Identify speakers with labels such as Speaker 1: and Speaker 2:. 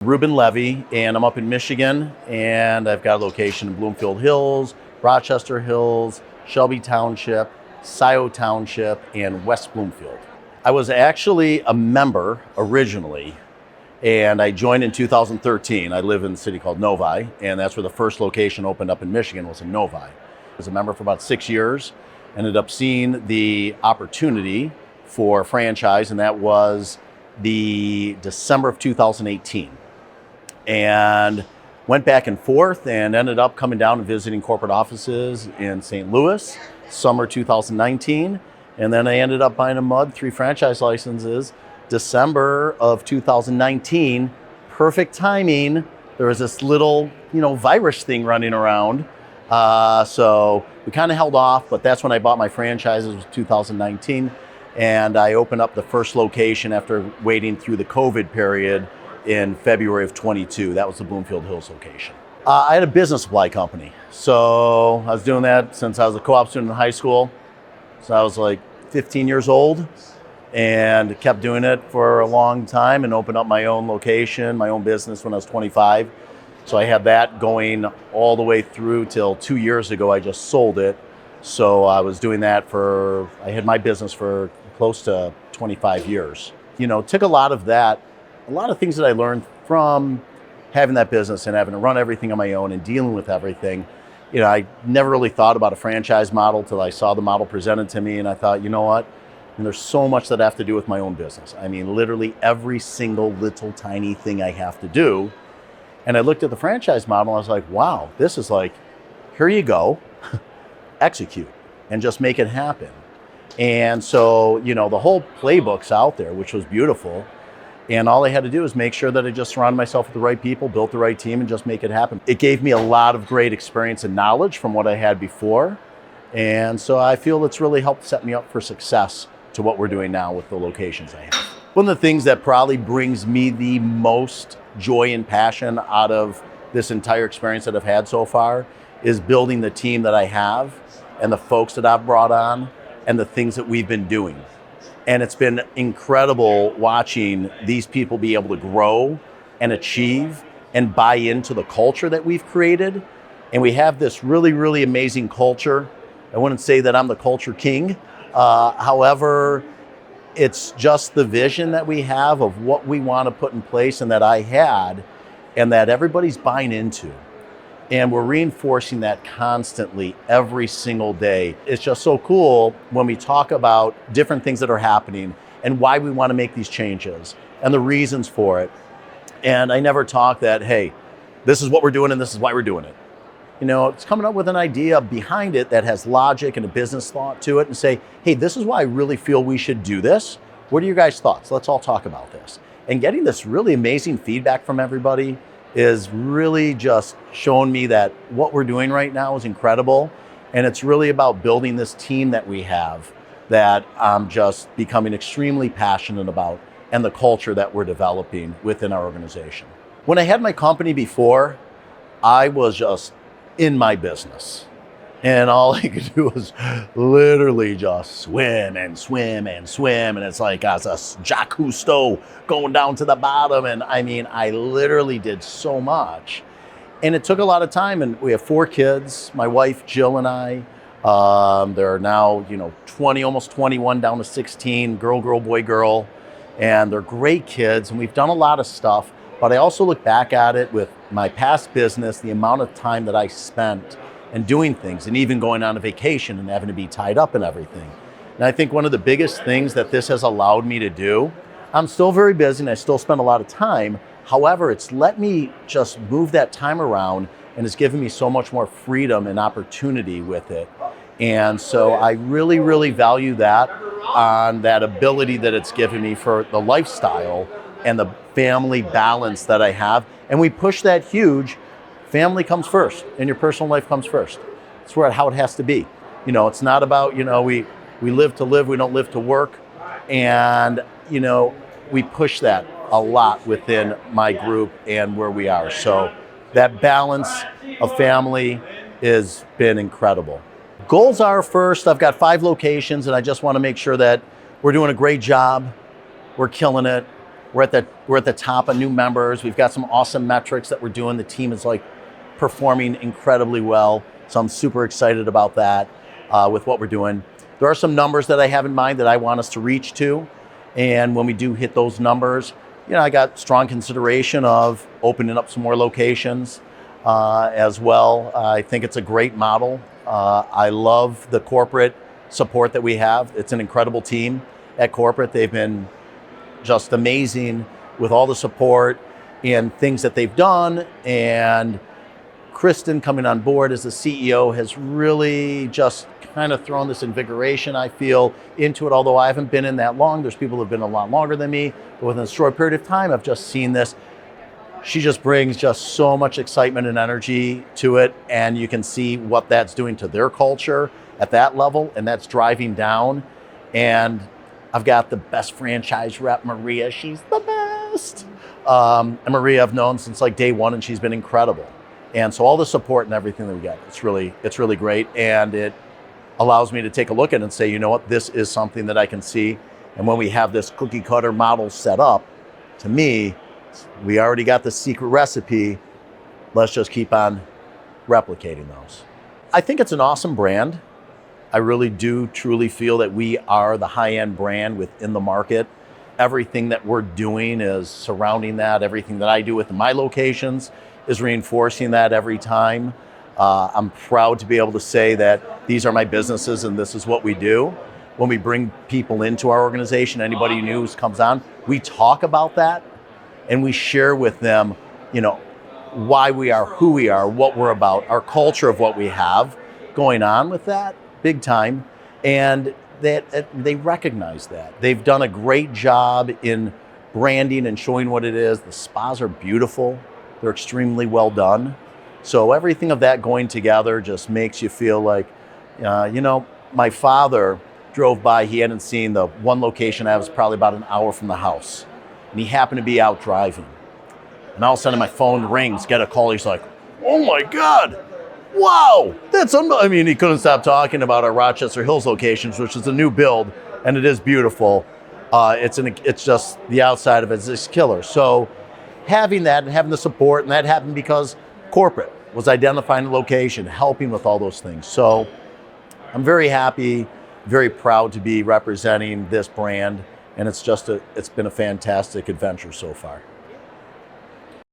Speaker 1: Reuben Levy, and I'm up in Michigan, and I've got a location in Bloomfield Hills, Rochester Hills, Shelby Township, Scioto Township, and West Bloomfield. I was actually a member originally, and I joined in 2013. I live in a city called Novi, and that's where the first location opened up in Michigan, was in Novi. I was a member for about 6 years, ended up seeing the opportunity for franchise, and that was the December of 2018. And went back and forth and ended up coming down and visiting corporate offices in St. Louis, summer 2019. And then I ended up buying a MUD, 3 franchise licenses, December of 2019. Perfect timing. There was this little, virus thing running around. So we kind of held off, but that's when I bought my franchises, was 2019. And I opened up the first location after waiting through the COVID period in February of 22. That was the Bloomfield Hills location. I had a business supply company. So I was doing that since I was a co-op student in high school. So I was like 15 years old and kept doing it for a long time and opened up my own location, my own business when I was 25. So I had that going all the way through till 2 years ago. I just sold it. So I was doing that I had my business for close to 25 years. Took a lot of things that I learned from having that business and having to run everything on my own and dealing with everything. I never really thought about a franchise model till I saw the model presented to me, and I thought, you know what? And there's so much that I have to do with my own business. I mean, literally every single little tiny thing I have to do. And I looked at the franchise model, and I was like, wow, this is like, here you go, execute, and just make it happen. And so, the whole playbook's out there, which was beautiful. And all I had to do is make sure that I just surrounded myself with the right people, built the right team, and just make it happen. It gave me a lot of great experience and knowledge from what I had before. And so I feel it's really helped set me up for success to what we're doing now with the locations I have. One of the things that probably brings me the most joy and passion out of this entire experience that I've had so far is building the team that I have and the folks that I've brought on and the things that we've been doing. And it's been incredible watching these people be able to grow and achieve and buy into the culture that we've created. And we have this really, really amazing culture. I wouldn't say that I'm the culture king. However, it's just the vision that we have of what we want to put in place and that I had and that everybody's buying into. And we're reinforcing that constantly every single day. It's just so cool when we talk about different things that are happening and why we want to make these changes and the reasons for it. And I never talk that, hey, this is what we're doing and this is why we're doing it. It's coming up with an idea behind it that has logic and a business thought to it and say, hey, this is why I really feel we should do this. What are your guys' thoughts? Let's all talk about this. And getting this really amazing feedback from everybody is really just showing me that what we're doing right now is incredible. And it's really about building this team that we have that I'm just becoming extremely passionate about and the culture that we're developing within our organization. When I had my company before, I was just in my business. And all I could do was literally just swim and swim and swim. And it's like as a Jacques Cousteau going down to the bottom. And I mean, I literally did so much. And it took a lot of time. And we have 4 kids, my wife, Jill, and I. They're now, 20, almost 21, down to 16, girl, boy, girl. And they're great kids. And we've done a lot of stuff. But I also look back at it with my past business, the amount of time that I spent and doing things and even going on a vacation and having to be tied up and everything. And I think one of the biggest things that this has allowed me to do, I'm still very busy and I still spend a lot of time. However, it's let me just move that time around and it's given me so much more freedom and opportunity with it. And so I really, really value that on that ability that it's given me for the lifestyle and the family balance that I have. And we push that huge. Family comes first and your personal life comes first. It's how it has to be. It's not about, we live to live, we don't live to work. And, we push that a lot within my group and where we are. So that balance of family has been incredible. Goals are first, I've got 5 locations and I just want to make sure that we're doing a great job. We're killing it. We're at the top of new members. We've got some awesome metrics that we're doing. The team is like performing incredibly well. So I'm super excited about that with what we're doing. There are some numbers that I have in mind that I want us to reach to. And when we do hit those numbers, you know, I got strong consideration of opening up some more locations as well. I think it's a great model. I love the corporate support that we have. It's an incredible team at corporate. They've been just amazing with all the support and things that they've done. And Kristen coming on board as the CEO has really just kind of thrown this invigoration, I feel, into it. Although I haven't been in that long, there's people who have been a lot longer than me, but within a short period of time, I've just seen this. She just brings just so much excitement and energy to it, and you can see what that's doing to their culture at that level, and that's driving down. And I've got the best franchise rep, Maria. She's the best. And Maria I've known since like day one, and she's been incredible. And so all the support and everything that we get, it's really great. And it allows me to take a look at it and say, you know what, this is something that I can see. And when we have this cookie cutter model set up, to me, we already got the secret recipe. Let's just keep on replicating those. I think it's an awesome brand. I really do truly feel that we are the high-end brand within the market. Everything that we're doing is surrounding that. Everything that I do with my locations is reinforcing that every time. I'm proud to be able to say that these are my businesses and this is what we do. When we bring people into our organization, anybody new who comes on, we talk about that and we share with them, you know, why we are who we are, what we're about, our culture of what we have going on with that, big time. And that they recognize that. They've done a great job in branding and showing what it is. The spas are beautiful. They're extremely well done. So everything of that going together just makes you feel like, you know, my father drove by, he hadn't seen the one location I was probably about an hour from the house. And he happened to be out driving. And all of a sudden my phone rings, get a call, he's like, oh my God, wow, I mean, he couldn't stop talking about our Rochester Hills locations, which is a new build, and it is beautiful. It's just, the outside of it is just killer. So having that and having the support, and that happened because corporate was identifying the location, helping with all those things. So I'm very happy, very proud to be representing this brand, and it's been a fantastic adventure so far.